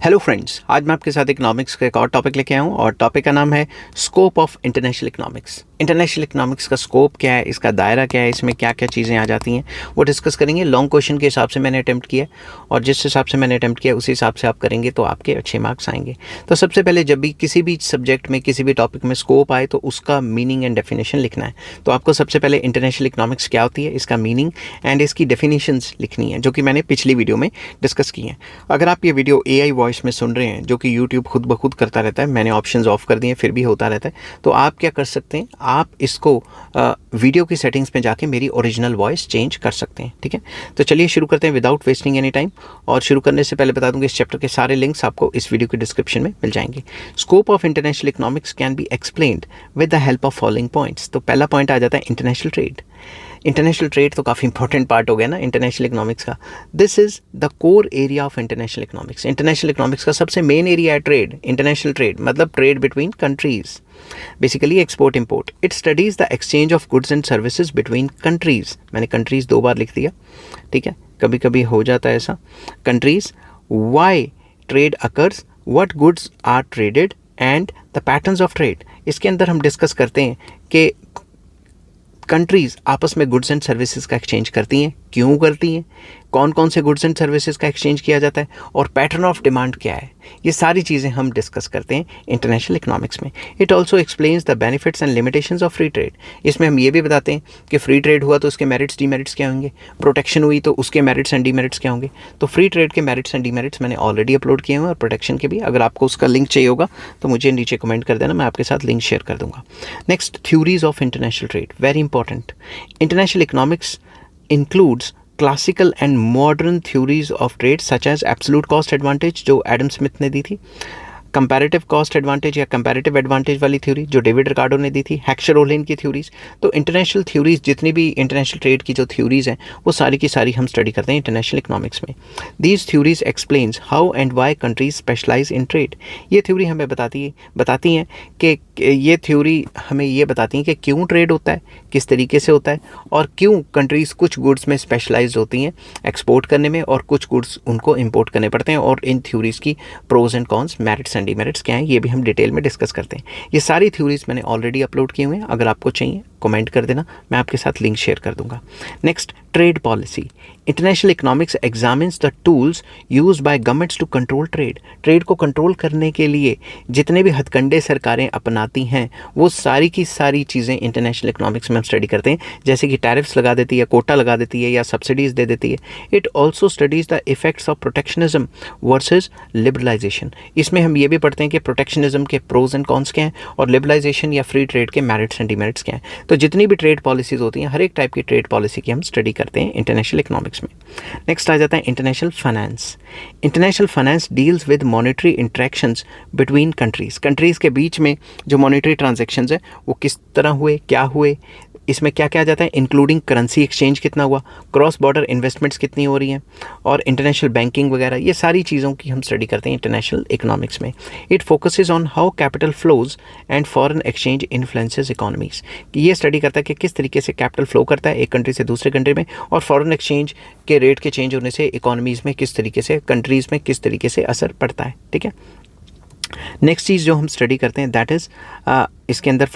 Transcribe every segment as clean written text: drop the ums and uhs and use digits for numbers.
Hello friends, आज मैं आपके साथ इकोनॉमिक्स का एक और टॉपिक लेके आया हूँ और टॉपिक का नाम है scope of international economics. International economics का स्कोप क्या है, इसका दायरा क्या है, इसमें क्या क्या चीज़ें आ जाती हैं, वो डिस्कस करेंगे। लॉन्ग क्वेश्चन के हिसाब से मैंने अटैम्प्ट किया और जिस हिसाब से मैंने अटैम्प्ट किया उसी हिसाब से आप करेंगे तो आपके अच्छे मार्क्स आएंगे। तो सबसे पहले जब भी किसी भी सब्जेक्ट में किसी भी टॉपिक में स्कोप आए तो उसका मीनिंग एंड डेफिनेशन लिखना है। तो आपको सबसे पहले इंटरनेशनल इकोनॉमिक्स क्या होती है, इसका मीनिंग एंड इसकी डेफिनेशंस लिखनी है, जो कि मैंने पिछली वीडियो में डिस्कस की हैं। अगर आप ये वीडियो AI वॉइस में सुन रहे हैं, जो कि YouTube खुद ब खुद करता रहता है, मैंने ऑप्शंस ऑफ कर दिए फिर भी होता रहता है, तो आप क्या कर सकते हैं, आप इसको वीडियो की सेटिंग्स में जाके मेरी ओरिजिनल वॉइस चेंज कर सकते हैं। ठीक है, तो चलिए शुरू करते हैं विदाउट वेस्टिंग एनी टाइम। और शुरू करने से पहले बता दूं कि इस चैप्टर के सारे लिंक्स आपको इस वीडियो के डिस्क्रिप्शन में मिल जाएंगे। Scope of international economics can be explained with the help of following points. तो पहला पॉइंट आ जाता है इंटरनेशनल ट्रेड। इंटरनेशनल ट्रेड तो काफ़ी इंपॉर्टेंट पार्ट हो गया ना इंटरनेशनल इकोनॉमिक्स का। This is the core area of international economics. International economics का सबसे मेन एरिया है ट्रेड। इंटरनेशनल ट्रेड मतलब trade between countries, basically export import. It studies the exchange of goods and services between countries. मैंने countries 2 बार लिख दिया, ठीक है, कभी कभी हो जाता है ऐसा। Countries, why trade occurs, what goods are traded and the patterns of trade. इसके अंदर हम डिस्कस करते हैं कि कंट्रीज़ आपस में गुड्स एंड सर्विसेज का एक्सचेंज करती हैं, क्यों करती हैं, कौन कौन से गुड्स एंड सर्विसेज का एक्सचेंज किया जाता है और पैटर्न ऑफ डिमांड क्या है। ये सारी चीज़ें हम डिस्कस करते हैं इंटरनेशनल इकोनॉमिक्स में। It also explains the benefits and limitations of free trade. इसमें हम ये भी बताते हैं कि फ्री ट्रेड हुआ तो उसके मेरिट्स डीमेरिट्स क्या होंगे, प्रोटेक्शन हुई तो उसके मेरिट्स एंड डीमेरिट्स क्या होंगे। तो फ्री ट्रेड के मेरिट्स एंड डीमेरिट्स मैंने ऑलरेडी अपलोड किए हैं और प्रोटेक्शन के भी। अगर आपको उसका लिंक चाहिए होगा तो मुझे नीचे कमेंट कर देना, मैं आपके साथ लिंक शेयर कर दूंगा। Next, theories of international trade, very important. International economics includes classical and modern theories of trade such as absolute cost advantage, जो एडम स्मिथ ने दी थी, कंपैरेटिव कॉस्ट एडवांटेज या कंपैरेटिव एडवांटेज वाली थ्योरी जो David Ricardo ने दी थी, हेक्सर-ओलेन की थ्योरीज। तो इंटरनेशनल थ्योरीज, जितनी भी इंटरनेशनल ट्रेड की जो थ्योरीज हैं वो सारी की सारी हम स्टडी करते हैं इंटरनेशनल इकोनॉमिक्स में। These theories explains how and why countries specialise in trade. ये थ्योरी हमें बताती हैं कि ये थ्योरी हमें ये बताती हैं कि क्यों ट्रेड होता है, किस तरीके से होता है और क्यों कंट्रीज़ कुछ गुड्स में स्पेशलाइज होती हैं एक्सपोर्ट करने में और कुछ गुड्स उनको इंपोर्ट करने पड़ते हैं, और इन थ्योरीज़ की pros and cons, merits and demerits क्या हैं, ये भी हम डिटेल में डिस्कस करते हैं। ये सारी थ्योरीज मैंने ऑलरेडी अपलोड किए हुए हैं, अगर आपको चाहिए कमेंट कर देना, मैं आपके साथ लिंक शेयर कर दूंगा। Next, trade policy. International economics examines the tools used by governments to control trade. Trade को कंट्रोल करने के लिए जितने भी हथकंडे सरकारें अपनाती हैं वो सारी की सारी चीज़ें इंटरनेशनल इकोनॉमिक्स में हम स्टडी करते हैं, जैसे कि टैरिफ्स लगा देती है, कोटा लगा देती है या सब्सिडीज़ दे देती है। It also studies the effects of protectionism versus liberalisation. इसमें हम ये भी पढ़ते हैं कि प्रोटेक्शनिज्म के प्रोज एंड कॉन्स क्या हैं और लिबरलाइजेशन या फ्री ट्रेड के मेरिट्स एंड डीमेरिट्स क्या हैं। तो जितनी भी ट्रेड पॉलिसीज़ होती हैं, हर एक टाइप की ट्रेड पॉलिसी की हम स्टडी करते हैं इंटरनेशनल इकोनॉमिक्स में। नेक्स्ट आ जाता है international finance. International finance deals with monetary interactions between countries. Countries के बीच में जो मॉनेटरी ट्रांजैक्शंस है वो किस तरह हुए, क्या हुए, इसमें क्या क्या आ जाता है, इंक्लूडिंग करेंसी एक्सचेंज कितना हुआ, क्रॉस बॉर्डर इन्वेस्टमेंट्स कितनी हो रही हैं और इंटरनेशनल बैंकिंग वगैरह, ये सारी चीज़ों की हम स्टडी करते हैं इंटरनेशनल इकोनॉमिक्स में। It focuses on how capital flows and foreign exchange influences economies. ये स्टडी करता है कि किस तरीके से कैपिटल फ्लो करता है एक कंट्री से दूसरे कंट्री में और फॉरेन एक्सचेंज के रेट के चेंज होने से इकोनॉमीज़ में किस तरीके से, कंट्रीज़ में किस तरीके से असर पड़ता है। ठीक है, नेक्स्ट चीज़ जो हम स्टडी करते हैं दैट इज़ इसके अंदर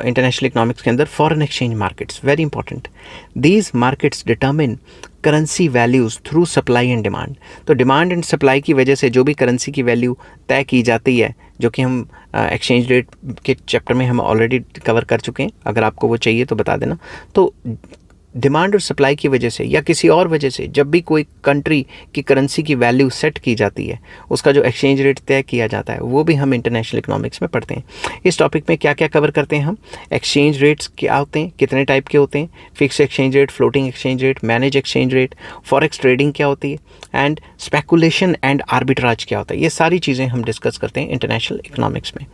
इंटरनेशनल इकोनॉमिक्स के अंदर foreign exchange markets, very important. These markets determine currency values through supply and demand. तो डिमांड एंड सप्लाई की वजह से जो भी करेंसी की वैल्यू तय की जाती है, जो कि हम एक्सचेंज रेट के चैप्टर में हम ऑलरेडी कवर कर चुके हैं, अगर आपको वो चाहिए तो बता देना। तो डिमांड और सप्लाई की वजह से या किसी और वजह से जब भी कोई कंट्री की करेंसी की वैल्यू सेट की जाती है, उसका जो एक्सचेंज रेट तय किया जाता है, वो भी हम इंटरनेशनल इकोनॉमिक्स में पढ़ते हैं। इस टॉपिक में क्या क्या कवर करते हैं हम, एक्सचेंज रेट्स क्या होते हैं, कितने टाइप के होते हैं, fix exchange rate, floating exchange rate, manage exchange rate, forex trading क्या होती है एंड स्पेकुलेशन एंड आर्बिट्राज क्या होता है, ये सारी चीज़ें हम डिस्कस करते हैं इंटरनेशनल इकोनॉमिक्स में।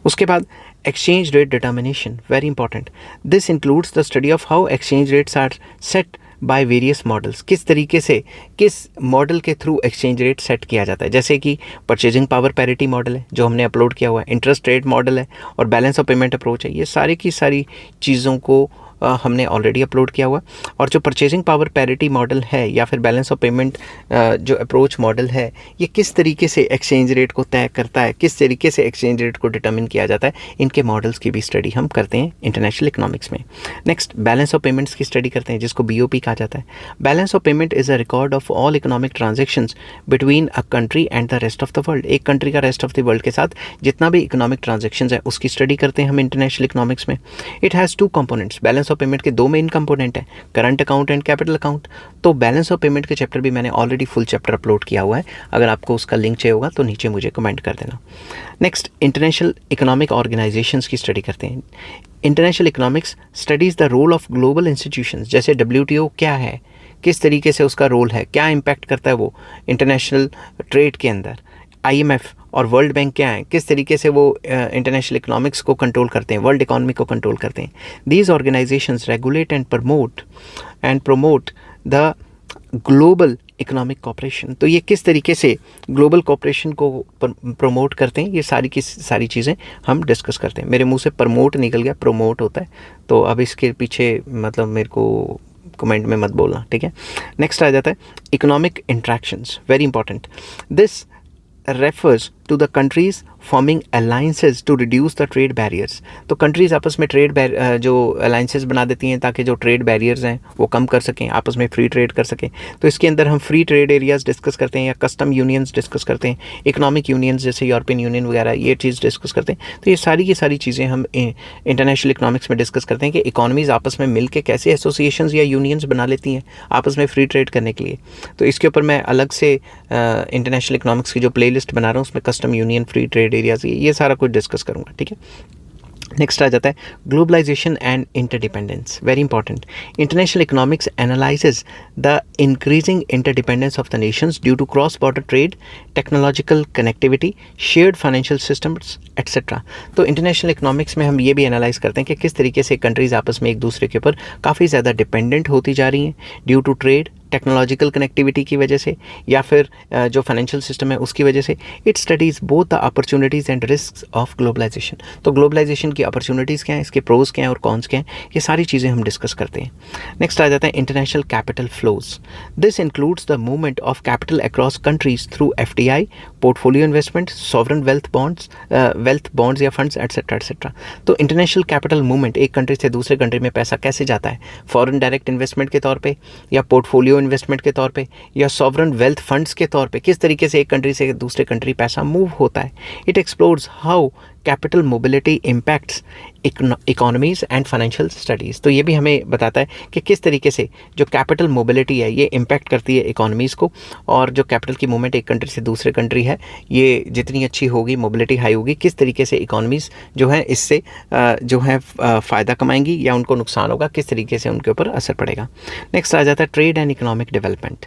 उसके बाद exchange rate determination, very important. This includes the study of how exchange rates are set by various models. किस तरीके से, किस मॉडल के थ्रू एक्सचेंज रेट सेट किया जाता है, जैसे कि परचेजिंग पावर पैरिटी मॉडल है जो हमने अपलोड किया हुआ है, इंटरेस्ट रेट मॉडल है और बैलेंस ऑफ पेमेंट अप्रोच है। ये सारी की सारी चीज़ों को हमने ऑलरेडी अपलोड किया हुआ। और जो परचेजिंग पावर पैरिटी मॉडल है या फिर बैलेंस ऑफ पेमेंट जो अप्रोच मॉडल है, ये किस तरीके से एक्सचेंज रेट को तय करता है, किस तरीके से एक्सचेंज रेट को डिटर्मिन किया जाता है, इनके मॉडल्स की भी स्टडी हम करते हैं इंटरनेशनल इकोनॉमिक्स में। नेक्स्ट बैलेंस ऑफ पेमेंट्स की स्टडी करते हैं, जिसको BOP कहा जाता है। Balance of payment is a record of all economic transactions between a country and the rest of the world. एक कंट्री का रेस्ट ऑफ द वर्ल्ड के साथ जितना भी इकोनॉमिक ट्रांजेक्शंस है उसकी स्टडी करते हैं हम इंटरनेशनल इकोनॉमिक्स में। It has 2 components. Balance of payment के 2 मेन कंपोनेंट है, current account and capital account. तो बैलेंस ऑफ पेमेंट के चैप्टर भी मैंने ऑलरेडी फुल चैप्टर अपलोड किया हुआ है, अगर आपको उसका लिंक चाहिए होगा तो नीचे मुझे कमेंट कर देना। नेक्स्ट इंटरनेशनल इकोनॉमिक ऑर्गेनाइजेशंस की स्टडी करते हैं। International economics studies the role of global institutions, जैसे WTO क्या है, किस तरीके से उसका रोल है, क्या इम्पैक्ट करता है वो इंटरनेशनल ट्रेड के अंदर। IMF और वर्ल्ड बैंक क्या है, किस तरीके से वो इंटरनेशनल इकोनॉमिक्स को कंट्रोल करते हैं, वर्ल्ड इकोनॉमी को कंट्रोल करते हैं। These organisations regulate and promote the global economic cooperation. तो ये किस तरीके से ग्लोबल कॉपरेशन को प्रमोट करते हैं, ये सारी की सारी चीज़ें हम डिस्कस करते हैं। मेरे मुंह से प्रमोट निकल गया, प्रोमोट होता है, तो अब इसके पीछे मतलब मेरे को कमेंट में मत बोलना, ठीक है। नेक्स्ट आ जाता है economic interactions, very important. This refers to the countries forming alliances to reduce the trade barriers। तो कंट्रीज़ आपस में ट्रेड जो अलाइंसेस बना देती हैं ताकि जो ट्रेड बैरियर्स हैं वो कम कर सकें, आपस में फ्री ट्रेड कर सकें। तो इसके अंदर हम फ्री ट्रेड एरियाज़ डिस्कस करते हैं या कस्टम यूनियंस डिस्कस करते हैं, इकोनॉमिक यूनियंस जैसे यूरोपियन यूनियन वगैरह, ये चीज़ डिस्कस करते हैं। तो ये सारी की सारी चीज़ें हम इंटरनेशनल इकोनॉमिक्स में डिस्कस करते हैं कि इकोनॉमीज़ आपस में मिल के कैसे एसोसिएशंस या यूनियंस बना लेती हैं आपस में फ्री ट्रेड करने के लिए। तो इसके ऊपर मैं अलग से इंटरनेशनल इकोनॉमिक्स की जो प्लेलिस्ट बना रहा हूँ उसमें custom union, free trade areas, ये सारा कुछ डिस्कस करूँगा, ठीक है। नेक्स्ट आ जाता है globalisation and interdependence, very important. International economics analyses the increasing interdependence of the nations due to cross border trade, technological connectivity, shared financial systems etcetera. तो इंटरनेशनल इकोनॉमिक्स में हम ये भी एनालाइज करते हैं कि किस तरीके से कंट्रीज़ आपस में एक दूसरे के ऊपर काफ़ी ज़्यादा डिपेंडेंट होती जा रही हैं due to trade, technological connectivity की वजह से या फिर जो फाइनेंशियल सिस्टम है उसकी वजह से। It studies both the opportunities and risks of globalisation. तो ग्लोबलाइजेशन की अपॉर्चुनिटीज़ क्या हैं, इसके प्रोज क्या हैं और कॉन्स क्या हैं, ये सारी चीज़ें हम डिस्कस करते हैं। नेक्स्ट आ जाता है international capital flows. This includes the movement of capital across countries through FDI, portfolio investment, sovereign wealth bonds या फंड्स एटसेट्रा एटसेट्रा। तो इंटरनेशनल कैपिटल मूवमेंट, एक कंट्री से दूसरे कंट्री में पैसा कैसे जाता है, फॉरेन डायरेक्ट इन्वेस्टमेंट के तौर पे या पोर्टफोलियो इन्वेस्टमेंट के तौर पे या सॉवरन वेल्थ फंड्स के तौर पे, किस तरीके से एक कंट्री से दूसरे कंट्री पैसा मूव होता है। It explores how capital mobility impacts economies and financial studies. तो ये भी हमें बताता है कि किस तरीके से जो कैपिटल मोबिलिटी है ये इम्पैक्ट करती है इकोनॉमीज़ को, और जो कैपिटल की मूवमेंट एक कंट्री से दूसरे कंट्री है ये जितनी अच्छी होगी, मोबिलिटी हाई होगी, किस तरीके से इकोनॉमीज़ जो है इससे जो है फ़ायदा कमाएंगी या उनको नुकसान होगा, किस तरीके से उनके ऊपर असर पड़ेगा। नेक्स्ट आ जाता है trade and economic development.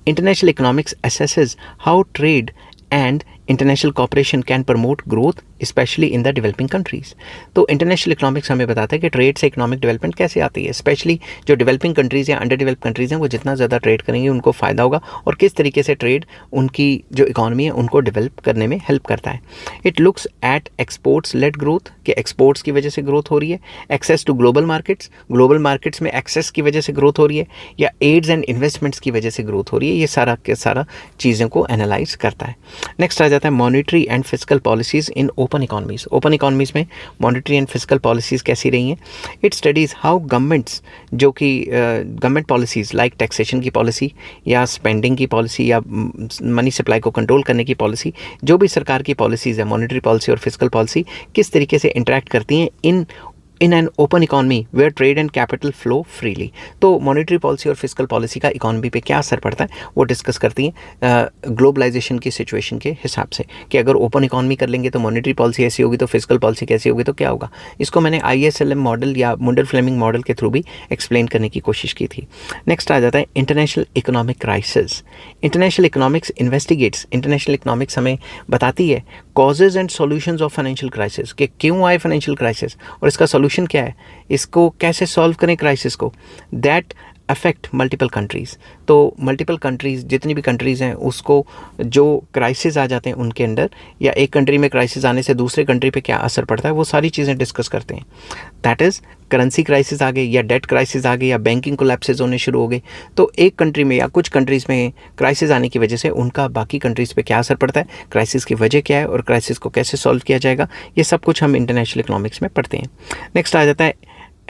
International economics assesses how trade and international cooperation can promote growth especially in the developing countries। तो इंटरनेशनल इकोनॉमिक्स हमें बताता है कि ट्रेड से इकोनॉमिक डेवलपमेंट कैसे आती है, स्पेशली जो डेवलपिंग कंट्रीज़ या अंडर डेवलप कंट्रीज़ हैं वो जितना ज़्यादा ट्रेड करेंगे उनको फ़ायदा होगा, और किस तरीके से ट्रेड उनकी जो इकोनॉमी है उनको डेवलप करने में हेल्प करता है। It looks at exports led growth, कि एक्सपोर्ट्स की वजह से ग्रोथ हो रही है, एक्सेस टू ग्लोबल मार्केट्स में एक्सेस की वजह से ग्रोथ हो रही है, या एड्स एंड इन्वेस्टमेंट्स की वजह से ग्रोथ हो रही है, ये सारा के सारा चीज़ों को एनालाइज करता है। नेक्स्ट आ जाता है monetary and fiscal policies in open economies. Open economies में मॉनेटरी एंड फिस्कल पॉलिसीज़ कैसी रही हैं। इट स्टडीज़ हाउ गवर्नमेंट्स जो कि गवर्नमेंट पॉलिसीज़ लाइक टैक्सेशन की पॉलिसी या स्पेंडिंग की पॉलिसी या मनी सप्लाई को कंट्रोल करने की पॉलिसी, जो भी सरकार की पॉलिसीज़ है, मॉनेटरी पॉलिसी और फिस्कल पॉलिसी किस तरीके से इंटरेक्ट करती हैं in an open economy where trade and capital flow freely. तो मॉनेटरी पॉलिसी और फिस्कल पॉलिसी का इकॉनमी पे क्या असर पड़ता है वो डिस्कस करती हैं ग्लोबलाइजेशन की सिचुएशन के हिसाब से, कि अगर ओपन इकॉनमी कर लेंगे तो मॉनेटरी पॉलिसी ऐसी होगी, तो फिस्कल पॉलिसी कैसी होगी, तो क्या होगा। इसको मैंने ISLM मॉडल या मुंडर फ्लेमिंग मॉडल के थ्रू भी एक्सप्लेन करने की कोशिश की थी। नेक्स्ट आ जाता है international economic crisis. International economics investigates, international economics हमें बताती है causes and solutions of financial crisis, कि क्यों आए फाइनेंशियल क्राइसिस और इसका सॉल्यूशन क्या है, इसको कैसे सॉल्व करें क्राइसिस को। That affect multiple countries. तो मल्टीपल कंट्रीज़, जितनी भी कंट्रीज़ हैं, उसको जो क्राइसिस आ जाते हैं उनके अंडर, या एक कंट्री में क्राइसिस आने से दूसरे कंट्री पे क्या असर पड़ता है, वो सारी चीज़ें डिस्कस करते हैं। दैट इज़ करेंसी क्राइसिस आ गई, या डेट क्राइसिस आ गई, या बैंकिंग कोलैप्सेस होने शुरू हो गए। तो एक कंट्री में या कुछ कंट्रीज़ में क्राइसिस आने की वजह से उनका बाकी कंट्रीज़ पे क्या असर पड़ता है, क्राइसिस की वजह क्या है और क्राइसिस को कैसे सॉल्व किया जाएगा, ये सब कुछ हम इंटरनेशनल इकोनॉमिक्स में पढ़ते हैं। नेक्स्ट आ जाता है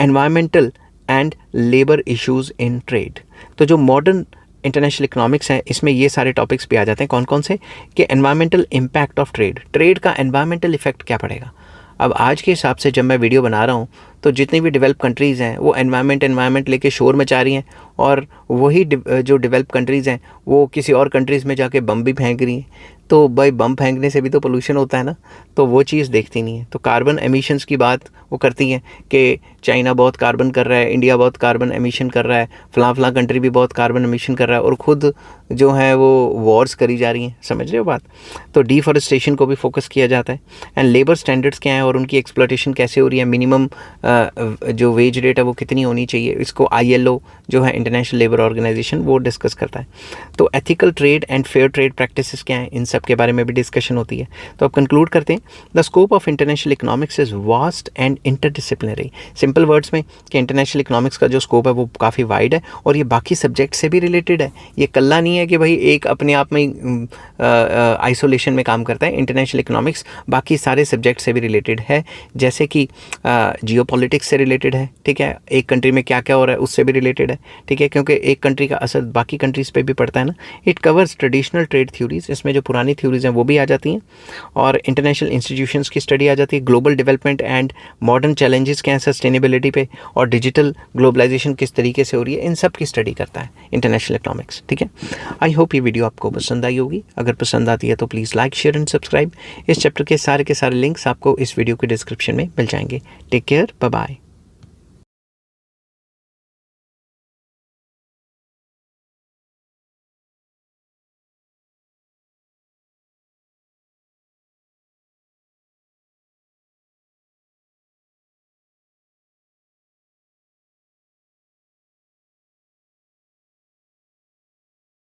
environmental and labour issues in trade. तो जो मॉडर्न इंटरनेशनल इकोनॉमिक्स है, इसमें ये सारे टॉपिक्स भी आ जाते हैं। कौन कौन से? कि environmental impact of trade, trade का एनवायरमेंटल इफेक्ट क्या पड़ेगा। अब आज के हिसाब से जब मैं वीडियो बना रहा हूँ तो जितनी भी डेवलप कंट्रीज़ हैं वो एनवायरमेंट लेके शोर मचा रही हैं, और वही जो डेवलप कंट्रीज़ हैं वो किसी और कंट्रीज़ में जाके बम भी फेंक रही हैं। तो भाई बम फेंकने से भी तो पोल्यूशन होता है ना, तो वो चीज़ देखती नहीं है। तो कार्बन एमिशंस की बात वो करती हैं कि चाइना बहुत कार्बन कर रहा है, इंडिया बहुत कार्बन एमिशन कर रहा है, फलां कंट्री भी बहुत कार्बन एमिशन कर रहा है, और ख़ुद जो है वो वॉर्स करी जा रही हैं। समझ रहे हो बात? तो डिफॉरेस्टेशन को भी फोकस किया जाता है। एंड लेबर स्टैंडर्ड्स क्या हैं और उनकी एक्सप्लॉयटेशन कैसे हो रही है, मिनिमम जो वेज रेट है वो कितनी होनी चाहिए, इसको ILO जो है इंटरनेशनल लेबर ऑर्गेनाइजेशन, वो डिस्कस करता है। तो ethical trade and fair trade practices क्या हैं, इन सब के बारे में भी डिस्कशन होती है। तो अब कंक्लूड करते हैं, the scope of international economics is vast and interdisciplinary. Simple words में कि इंटरनेशनल इकोनॉमिक्स का जो स्कोप है वो काफ़ी वाइड है, और ये बाकी सब्जेक्ट से भी रिलेटेड है। ये कल्ला नहीं है कि भाई एक अपने आप में आइसोलेशन में काम करता है। इंटरनेशनल इकोनॉमिक्स बाकी सारे सब्जेक्ट से भी रिलेटेड है, जैसे कि जियोपॉलिटिक्स से रिलेटेड है, ठीक है, एक कंट्री में क्या क्या हो रहा है उससे भी रिलेटेड है, ठीक है, क्योंकि एक कंट्री का असर बाकी कंट्रीज़ पे भी पड़ता है ना। It covers traditional trade theories, इसमें जो पुरानी थ्योरीज हैं वो भी आ जाती हैं, और इंटरनेशनल इंस्टीट्यूशंस की स्टडी आ जाती है। Global development and modern challenges क्या हैं सस्टेनेबिलिटी पे, और डिजिटल ग्लोबलाइजेशन किस तरीके से हो रही है, इन सब की स्टडी करता है इंटरनेशनल इकोनॉमिक्स, ठीक है। आई होप ये वीडियो आपको पसंद आई होगी। अगर पसंद आती है तो please like, share and subscribe. इस चैप्टर के सारे लिंक्स आपको इस वीडियो के डिस्क्रिप्शन में मिल जाएंगे। Take care, bye bye.